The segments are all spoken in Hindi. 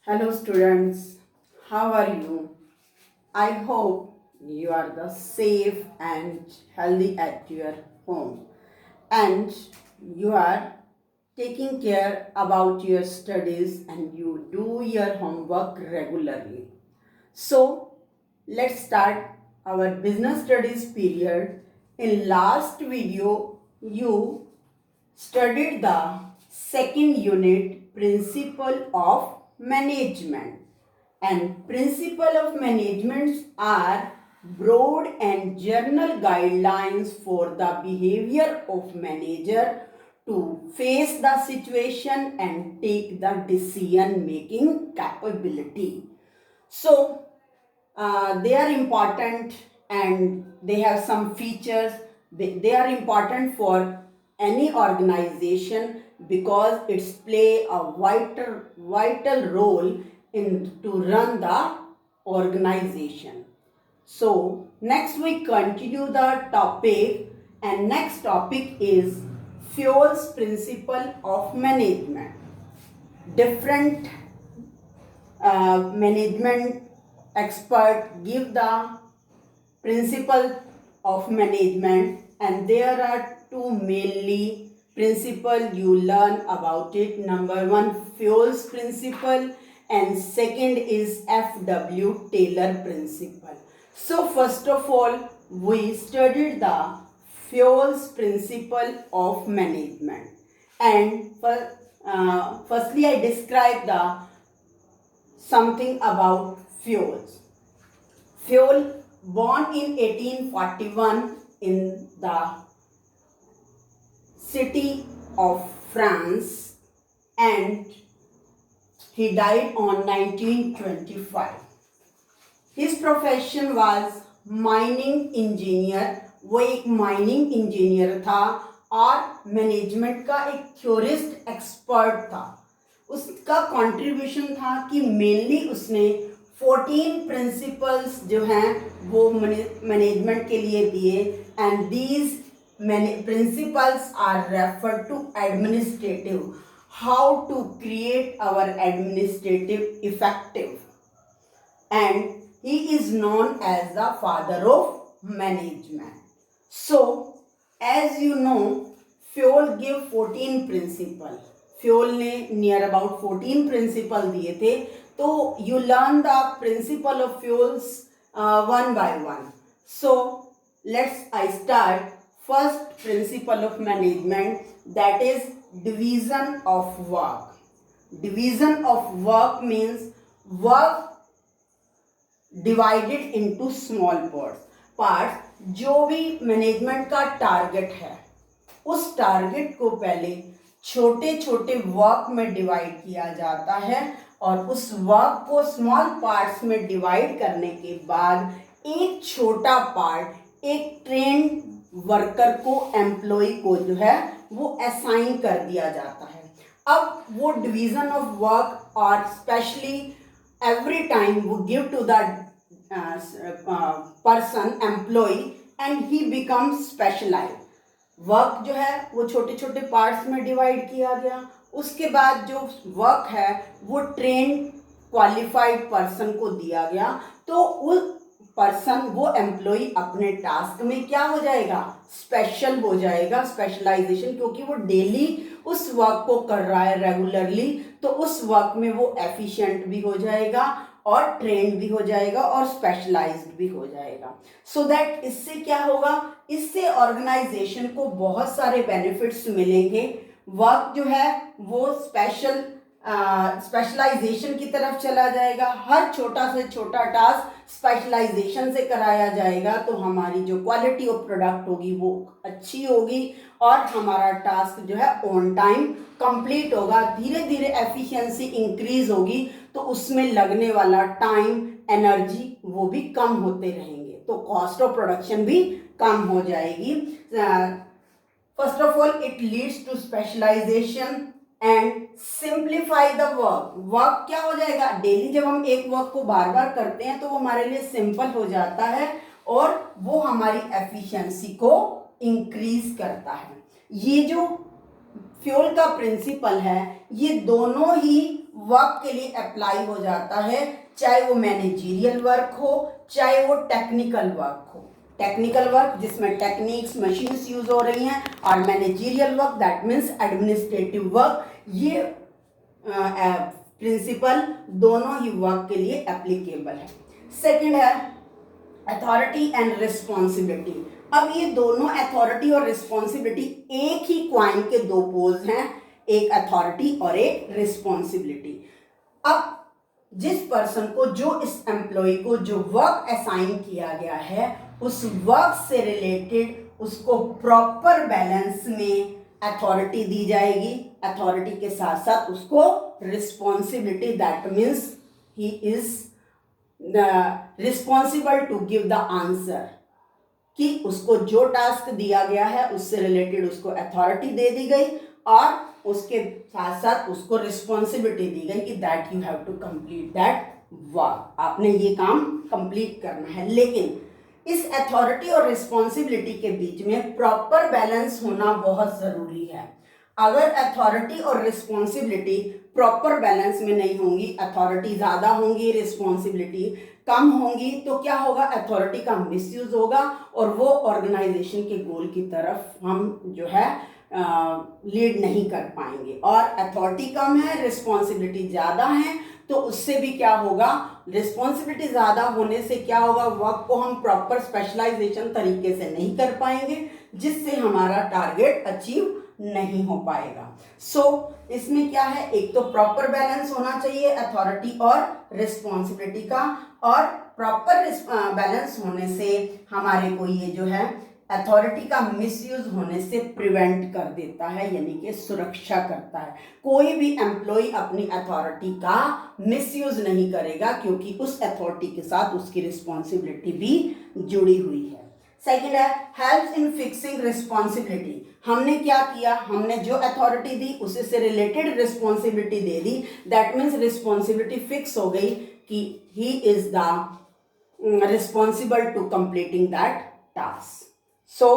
Hello students, how are you? I hope you are the safe and healthy at your home and you are taking care about your studies and you do your homework regularly. So let's start our business studies period. In last video you studied the second unit principle of management, and principle of management are broad and general guidelines for the behavior of manager to face the situation and take the decision making capability. So they are important and they have some features. They are important for any organization because it's play a vital role in to run the organization. So next we continue the topic, and next topic is fuels principle of management. Different management expert give the principle of management, and there are two mainly principle you learn about it. Number one, fuels principle, and second is FW Taylor principle. So first of all we studied the fuels principle of management, and firstly I describe the something about fuels. Fuel, born in 1841 in the city of France, and he died on 1925. His profession was mining engineer. वो एक माइनिंग इंजीनियर था और मैनेजमेंट का एक थ्योरिस्ट एक्सपर्ट था. उसका कंट्रीब्यूशन था कि मेनली उसने 14 प्रिंसिपल्स जो हैं वो मैनेजमेंट के लिए दिए, and these principles are refer to administrative, how to create our administrative effective, and he is known as the father of management. So as you know, Fayol give 14 principle. Fayol ने नियर अबाउट 14 प्रिंसिपल दिए थे. तो you learn the principle of Fayol's one by one. So let's I start. First principle of management, that is division of work. Division of work means work divided into small parts. जो भी मैनेजमेंट का टारगेट है उस टारगेट को पहले छोटे छोटे वर्क में डिवाइड किया जाता है, और उस वर्क को स्मॉल पार्ट्स में डिवाइड करने के बाद एक छोटा पार्ट एक ट्रेन वर्कर को, एम्प्लॉय को जो है वो असाइन कर दिया जाता है. अब वो डिवीजन ऑफ वर्क और specially every time we give to that person, employee, and he becomes specialized. Work जो है वो छोटे छोटे पार्ट्स में डिवाइड किया गया. उसके बाद जो वर्क है वो ट्रेन क्वालिफाइड पर्सन को दिया गया. तो उस पर्सन, वो एम्प्लॉय अपने टास्क में क्या हो जाएगा, स्पेशल हो जाएगा, स्पेशलाइजेशन, क्योंकि वो डेली उस वर्क को कर रहा है रेगुलरली. तो उस वर्क में वो एफिशिएंट भी हो जाएगा और ट्रेंड भी हो जाएगा और स्पेशलाइज्ड भी हो जाएगा. सो दैट इससे क्या होगा, इससे ऑर्गेनाइजेशन को बहुत सारे बेनिफिट्स मिलेंगे. वर्क जो है वो स्पेशलाइजेशन की तरफ चला जाएगा. हर छोटा से छोटा टास्क स्पेशलाइजेशन से कराया जाएगा, तो हमारी जो क्वालिटी ऑफ प्रोडक्ट होगी वो अच्छी होगी और हमारा टास्क जो है ऑन टाइम कंप्लीट होगा. धीरे धीरे एफिशिएंसी इंक्रीज होगी, तो उसमें लगने वाला टाइम, एनर्जी वो भी कम होते रहेंगे, तो कॉस्ट ऑफ प्रोडक्शन भी कम हो जाएगी. First of all it leads to specialization and simplify the work. Work क्या हो जाएगा, डेली जब हम एक वर्क को बार बार करते हैं तो वो हमारे लिए सिंपल हो जाता है और वो हमारी एफिशिएंसी को इंक्रीज करता है. ये जो फ्यूल का प्रिंसिपल है ये दोनों ही वर्क के लिए अप्लाई हो जाता है, चाहे वो मैनेजरियल वर्क हो, चाहे वो टेक्निकल वर्क हो। टेक्निकल वर्क जिसमें टेक्निक्स मशीन्स यूज हो रही हैं, और managerial work that means administrative work. ये प्रिंसिपल दोनों ही वर्क के लिए एप्लीकेबल है। सेकंड है अथॉरिटी एंड रिस्पॉन्सिबिलिटी। अब ये दोनों अथॉरिटी और रिस्पॉन्सिबिलिटी एक ही क्वाइन के दो पोज हैं, एक अथॉरिटी और एक रिस्पॉन्सिबिलिटी। अब जिस पर्सन को, जो इस एम्प्लॉय को जो वर्क असाइन किया गया है, उस वर्क से रिलेटेड उसको प्रॉपर बैलेंस में अथॉरिटी दी जाएगी, अथॉरिटी के साथ साथ उसको responsibility, that means he is responsible to give the answer, कि उसको जो टास्क दिया गया है उससे रिलेटेड उसको अथॉरिटी दे दी गई, और उसके साथ साथ उसको रिस्पॉन्सिबिलिटी दी गई कि that you have to complete that work, आपने ये काम कंप्लीट करना है। लेकिन इस अथॉरिटी और रिस्पॉन्सिबिलिटी के बीच में प्रॉपर बैलेंस होना बहुत ज़रूरी है। अगर अथॉरिटी और रिस्पॉन्सिबिलिटी प्रॉपर बैलेंस में नहीं होंगी, अथॉरिटी ज़्यादा होंगी, रिस्पॉन्सिबिलिटी कम होंगी, तो क्या होगा, अथॉरिटी का मिसयूज होगा और वो ऑर्गेनाइजेशन के गोल की तरफ हम जो है लीड नहीं कर पाएंगे। और अथॉरिटी कम है, रिस्पॉन्सिबिलिटी ज़्यादा है, तो उससे भी क्या होगा, रिस्पॉन्सिबिलिटी ज़्यादा होने से क्या होगा, वर्क को हम प्रॉपर स्पेशलाइजेशन तरीके से नहीं कर पाएंगे, जिससे हमारा टारगेट अचीव नहीं हो पाएगा। इसमें क्या है, एक तो प्रॉपर बैलेंस होना चाहिए अथॉरिटी और रिस्पॉन्सिबिलिटी का, और प्रॉपर बैलेंस होने से हमारे को ये जो है अथॉरिटी का मिसयूज होने से प्रिवेंट कर देता है, यानी कि सुरक्षा करता है। कोई भी एम्प्लॉय अपनी अथॉरिटी का मिसयूज नहीं करेगा, क्योंकि उस अथॉरिटी के साथ उसकी रिस्पॉन्सिबिलिटी भी जुड़ी हुई है। सेकंड है हेल्प इन फिक्सिंग रिस्पॉन्सिबिलिटी। हमने क्या किया, हमने जो अथॉरिटी दी उसी से रिलेटेड रिस्पॉन्सिबिलिटी दे दी, दैट मीन्स रिस्पॉन्सिबिलिटी फिक्स हो गई कि he is the responsible to completing that task. So,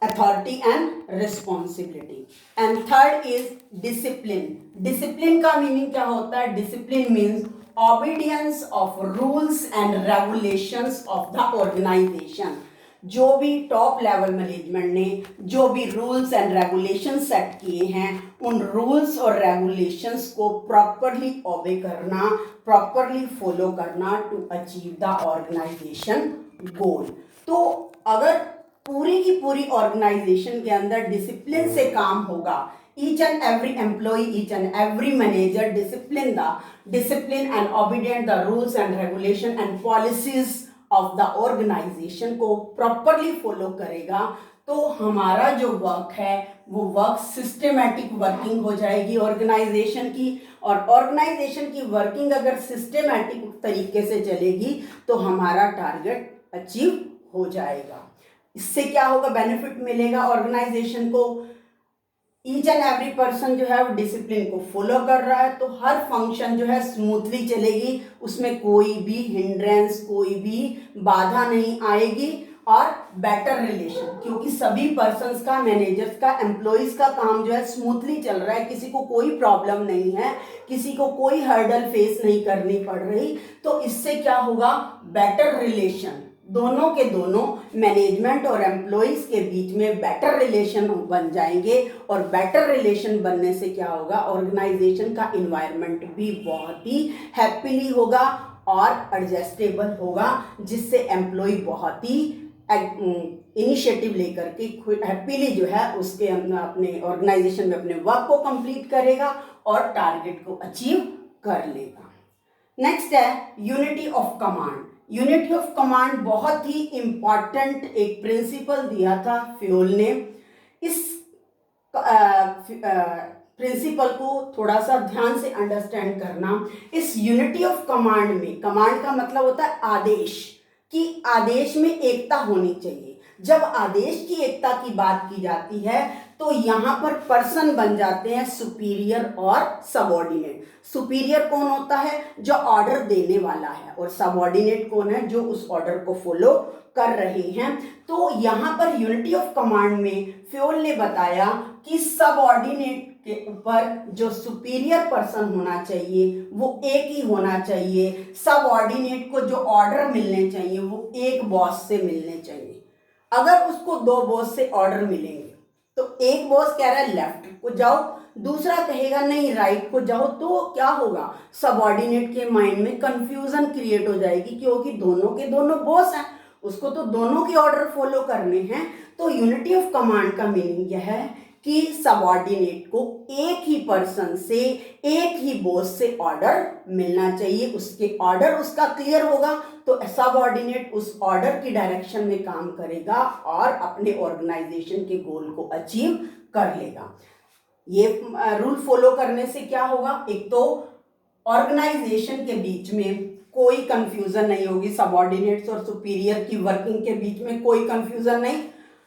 authority and responsibility. And third is discipline. Discipline का meaning क्या होता है? Discipline means obedience of rules and regulations of the organization. जो भी टॉप लेवल मैनेजमेंट ने जो भी रूल्स एंड रेगुलेशन सेट किए हैं, उन रूल्स और रेगुलेशंस को प्रॉपरली ओबे करना, प्रॉपरली फॉलो करना टू अचीव द ऑर्गेनाइजेशन गोल। तो अगर पूरी की पूरी ऑर्गेनाइजेशन के अंदर डिसिप्लिन से काम होगा, each and every employee, each and every manager discipline and obedient the rules and regulation and policies of the organization को प्रॉपरली फॉलो करेगा, तो हमारा जो वर्क है वो वर्क सिस्टेमैटिक वर्किंग हो जाएगी ऑर्गेनाइजेशन की। और ऑर्गेनाइजेशन की वर्किंग अगर सिस्टेमैटिक तरीके से चलेगी तो हमारा टारगेट अचीव हो जाएगा। इससे क्या होगा, बेनिफिट मिलेगा ऑर्गेनाइजेशन को। ईच एंड एवरी पर्सन जो है वो डिसिप्लिन को फॉलो कर रहा है, तो हर फंक्शन जो है स्मूथली चलेगी, उसमें कोई भी हिंड्रेंस, कोई भी बाधा नहीं आएगी। और बेटर रिलेशन, क्योंकि सभी पर्सन्स का, मैनेजर्स का, एम्प्लॉइज का काम जो है स्मूथली चल रहा है, किसी को कोई प्रॉब्लम नहीं है, किसी को कोई हर्डल फेस नहीं करनी पड़ रही, तो इससे क्या होगा, बेटर रिलेशन, दोनों के दोनों मैनेजमेंट और एम्प्लॉइज के बीच में बेटर रिलेशन बन जाएंगे। और बेटर रिलेशन बनने से क्या होगा, ऑर्गेनाइजेशन का इन्वायरमेंट भी बहुत ही हैप्पीली होगा और एडजस्टेबल होगा, जिससे एम्प्लॉय बहुत ही इनिशिएटिव लेकर के हैप्पीली जो है उसके अपने ऑर्गेनाइजेशन में अपने वर्क को कंप्लीट करेगा और टारगेट को अचीव कर लेगा। नेक्स्ट है unity of command. Unity of command बहुत ही इंपॉर्टेंट एक प्रिंसिपल दिया था फ्योल ने। इस प्रिंसिपल को थोड़ा सा ध्यान से अंडरस्टैंड करना। इस यूनिटी ऑफ कमांड में, कमांड का मतलब होता है आदेश, कि आदेश में एकता होनी चाहिए। जब आदेश की एकता की बात की जाती है तो यहाँ पर पर्सन बन जाते हैं सुपीरियर और सबऑर्डिनेट। सुपीरियर कौन होता है, जो ऑर्डर देने वाला है, और सबऑर्डिनेट कौन है, जो उस ऑर्डर को फॉलो कर रहे हैं। तो यहाँ पर यूनिटी ऑफ कमांड में फ्योल ने बताया कि सबऑर्डिनेट के ऊपर जो सुपीरियर पर्सन होना चाहिए वो एक ही होना चाहिए। सबऑर्डिनेट को जो ऑर्डर मिलने चाहिए वो एक बॉस से मिलने चाहिए। अगर उसको दो बॉस से ऑर्डर मिलेंगे तो एक बॉस कह रहा है लेफ्ट को जाओ, दूसरा कहेगा नहीं राइट को जाओ, तो क्या होगा, सबऑर्डिनेट के माइंड में कंफ्यूजन क्रिएट हो जाएगी, क्योंकि दोनों के दोनों बॉस हैं, उसको तो दोनों के ऑर्डर फॉलो करने हैं। तो यूनिटी ऑफ कमांड का मीनिंग यह है कि सबऑर्डिनेट को एक ही पर्सन से, एक ही बॉस से ऑर्डर मिलना चाहिए। उसके ऑर्डर उसका क्लियर होगा तो सबऑर्डिनेट उस ऑर्डर की डायरेक्शन में काम करेगा और अपने ऑर्गेनाइजेशन के गोल को अचीव कर लेगा। ये रूल फॉलो करने से क्या होगा, एक तो ऑर्गेनाइजेशन के बीच में कोई कंफ्यूजन नहीं होगी, सबऑर्डिनेट्स और सुपीरियर की वर्किंग के बीच में कोई कंफ्यूजन नहीं।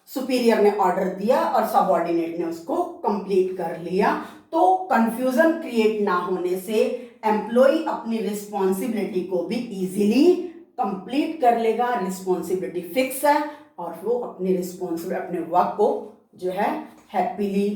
सुपीरियर ने ऑर्डर दिया और सबऑर्डिनेट ने उसको कंप्लीट कर लिया, तो कंफ्यूजन क्रिएट ना होने से एम्प्लॉय अपनी रिस्पॉन्सिबिलिटी को भी इजीली कंप्लीट कर लेगा। रिस्पॉन्सिबिलिटी फिक्स है और वो अपनी रिस्पॉन्सिबिलिटी, अपने वर्क को जो है हैप्पीली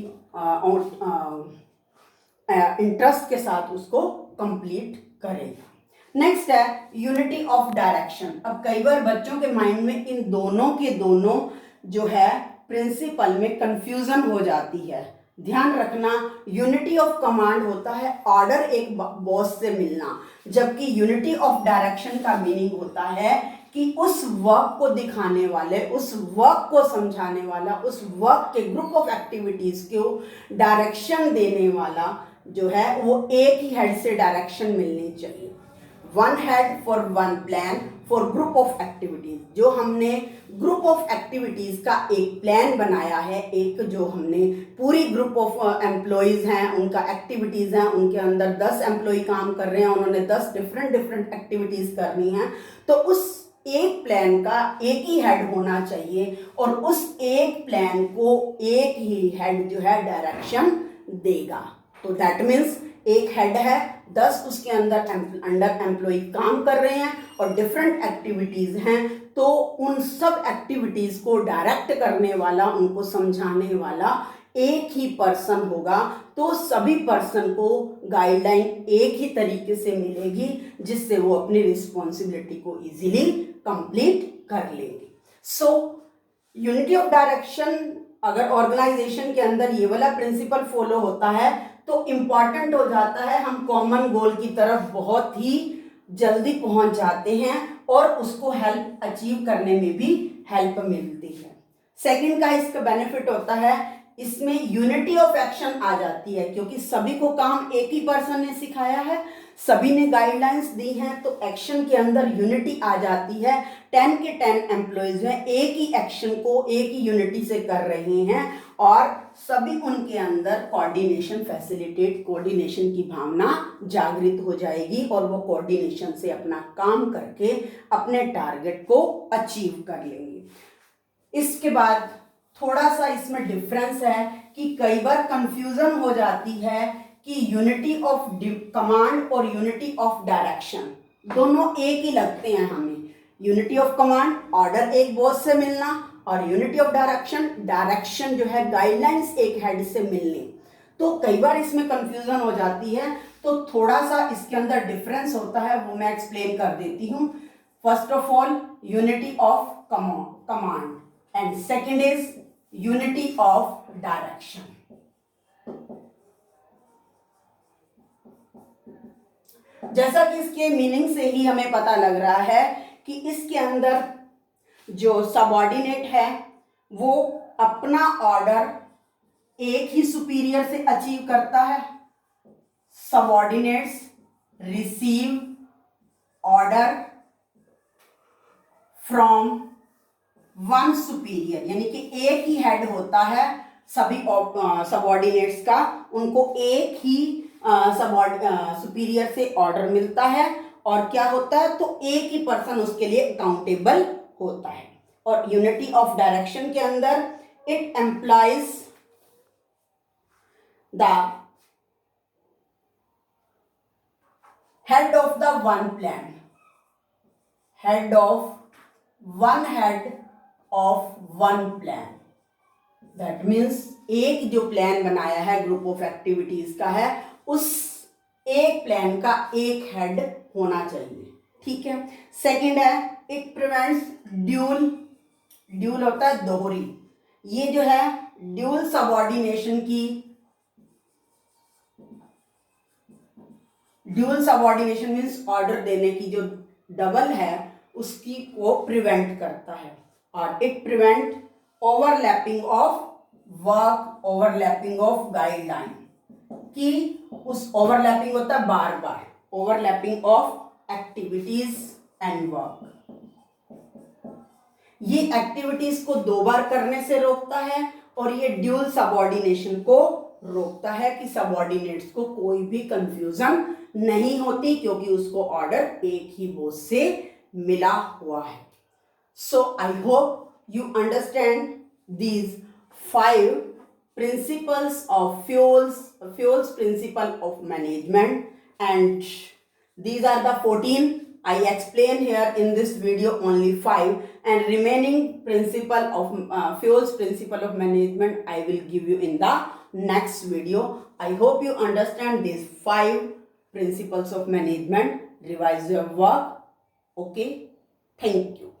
इंटरेस्ट के साथ उसको कंप्लीट करेगा। नेक्स्ट है यूनिटी ऑफ डायरेक्शन। अब कई बार बच्चों के माइंड में इन दोनों के दोनों जो है प्रिंसिपल में कंफ्यूजन हो जाती है। ध्यान रखना, यूनिटी ऑफ कमांड होता है ऑर्डर एक बॉस से मिलना, जबकि यूनिटी ऑफ डायरेक्शन का मीनिंग होता है कि उस वर्क को दिखाने वाले, उस वर्क को समझाने वाला, उस वर्क के ग्रुप ऑफ एक्टिविटीज को डायरेक्शन देने वाला जो है वो एक ही हेड से डायरेक्शन मिलनी चाहिए। One head for one plan for group of activities. जो हमने ग्रुप ऑफ एक्टिविटीज का एक प्लान बनाया है, एक जो हमने पूरी ग्रुप ऑफ एम्प्लॉयज हैं, उनका एक्टिविटीज हैं, उनके अंदर 10 एम्प्लॉय काम कर रहे हैं, उन्होंने 10 डिफरेंट एक्टिविटीज करनी है, तो उस एक प्लान का एक ही हेड होना चाहिए और उस एक प्लान को एक ही हेड जो है डायरेक्शन देगा। तो दैट मीन्स एक हेड है, 10 उसके अंडर एम्प्लॉय काम कर रहे हैं और डिफरेंट एक्टिविटीज हैं, तो उन सब एक्टिविटीज को डायरेक्ट करने वाला, उनको समझाने वाला एक ही पर्सन होगा। तो सभी पर्सन को गाइडलाइन एक ही तरीके से मिलेगी, जिससे वो अपनी रिस्पॉन्सिबिलिटी को इजीली कंप्लीट कर लेंगे। सो यूनिटी ऑफ डायरेक्शन अगर ऑर्गेनाइजेशन के अंदर ये वाला प्रिंसिपल फॉलो होता है तो इम्पॉर्टेंट हो जाता है, हम कॉमन गोल की तरफ बहुत ही जल्दी पहुंच जाते हैं और उसको हेल्प अचीव करने में भी हेल्प मिलती है। सेकंड का इसका बेनिफिट होता है, इसमें यूनिटी ऑफ एक्शन आ जाती है, क्योंकि सभी को काम एक ही पर्सन ने सिखाया है, सभी ने गाइडलाइंस दी हैं, तो एक्शन के अंदर यूनिटी आ जाती है। 10 के 10 एम्प्लॉयज हैं, एक ही एक्शन को एक ही यूनिटी से कर रहे हैं और सभी उनके अंदर कोऑर्डिनेशन फैसिलिटेट, कोऑर्डिनेशन की भावना जागृत हो जाएगी और वो कोऑर्डिनेशन से अपना काम करके अपने टारगेट को अचीव कर लेंगे। इसके बाद थोड़ा सा इसमें डिफरेंस है कि कई बार कंफ्यूजन हो जाती है कि यूनिटी ऑफ कमांड और यूनिटी ऑफ डायरेक्शन दोनों एक ही लगते हैं हमें। यूनिटी ऑफ कमांड ऑर्डर एक बॉस से मिलना और यूनिटी ऑफ डायरेक्शन जो है गाइडलाइंस एक हेड से मिलने, तो कई बार इसमें कंफ्यूजन हो जाती है। तो थोड़ा सा इसके अंदर डिफरेंस होता है, वो मैं एक्सप्लेन कर देती हूँ। First of all unity of command and second is unity of direction. जैसा कि इसके मीनिंग से ही हमें पता लग रहा है कि इसके अंदर जो सबऑर्डिनेट है वो अपना ऑर्डर एक ही सुपीरियर से अचीव करता है। Subordinates receive order from one superior, यानी कि एक ही हेड होता है सभी सबऑर्डिनेट्स का, उनको एक ही सुपीरियर से ऑर्डर मिलता है और क्या होता है, तो एक ही पर्सन उसके लिए अकाउंटेबल होता है। और यूनिटी ऑफ डायरेक्शन के अंदर it employees the head of the one plan, head of one plan, that means एक जो प्लान बनाया है ग्रुप ऑफ एक्टिविटीज का है, उस एक प्लान का एक हेड होना चाहिए, ठीक है। सेकंड है इट प्रिवेंट्स ड्यूल, ड्यूल होता है दोहरी, ये जो है ड्यूल सबऑर्डिनेशन की, ड्यूल सबऑर्डिनेशन मीन्स ऑर्डर देने की जो डबल है उसकी को प्रिवेंट करता है। और it prevent overlapping of work, overlapping of guideline, कि उस ओवरलैपिंग होता है बार बार, overlapping of activities and work, ये एक्टिविटीज को दो बार करने से रोकता है और ये ड्यूल सबऑर्डिनेशन को रोकता है कि सबऑर्डिनेट्स को कोई भी कंफ्यूजन नहीं होती क्योंकि उसको ऑर्डर एक ही बॉस से मिला हुआ है। So I hope you understand these 5 principles of fuels principle of management, and these are the 14. I explain here in this video only 5, and remaining principle of fuels principle of management I will give you in the next video. I hope you understand these 5 principles of management. Revise your work. Okay, thank you.